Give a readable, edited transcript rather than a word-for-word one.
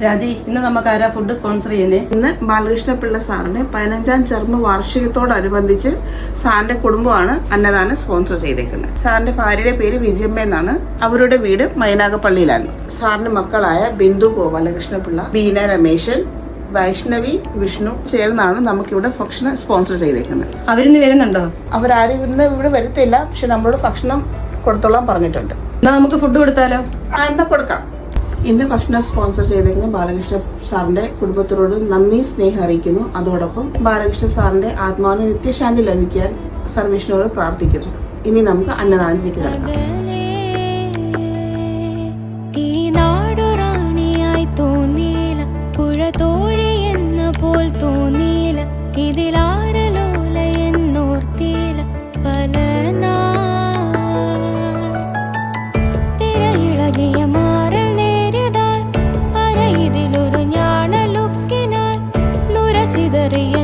രാജി, ഇന്ന് നമുക്ക് ആരാ ഫുഡ് സ്പോൺസർ ചെയ്യുന്നേ? ഇന്ന് ബാലകൃഷ്ണപിള്ള സാറിന് 15ാം ചർമ്മ വാർഷികത്തോടനുബന്ധിച്ച് സാറിന്റെ കുടുംബമാണ് അന്നദാനം സ്പോൺസർ ചെയ്തേക്കുന്നത്. സാറിന്റെ ഭാര്യയുടെ പേര് വിജയമ്മ എന്നാണ്. അവരുടെ വീട് മൈനാഗപ്പള്ളിയിലാണ്. സാറിന്റെ മക്കളായ ബിന്ദു ഗോപാലകൃഷ്ണപിള്ള, ബീന രമേശൻ, വൈഷ്ണവി, വിഷ്ണു ചേർന്നാണ് നമുക്കിവിടെ ഭക്ഷണം സ്പോൺസർ ചെയ്തേക്കുന്നത്. അവരിന്ന് വരുന്നുണ്ടോ? അവരാരും ഇന്ന് ഇവിടെ വരത്തില്ല, പക്ഷെ നമ്മളോട് ഭക്ഷണം കൊടുത്തോളാൻ പറഞ്ഞിട്ടുണ്ട്. എന്നാ നമുക്ക് ഫുഡ് കൊടുത്താലോ? എന്താ കൊടുക്കാം. ഇന്ന് ഭക്ഷണം സ്പോൺസർ ചെയ്തിരിക്കുന്ന ബാലകൃഷ്ണ സാറിന്റെ കുടുംബത്തിനോട് നന്ദി, സ്നേഹം അറിയിക്കുന്നു. അതോടൊപ്പം ബാലകൃഷ്ണ സാറിന്റെ ആത്മാവിന് നിത്യശാന്തി ലഭിക്കാൻ സർവേശ്വരനോട് പ്രാർത്ഥിക്കുന്നു. ഇനി നമുക്ക് അന്നദാനത്തിലേക്ക് കിടക്കാം. ചിതറിയ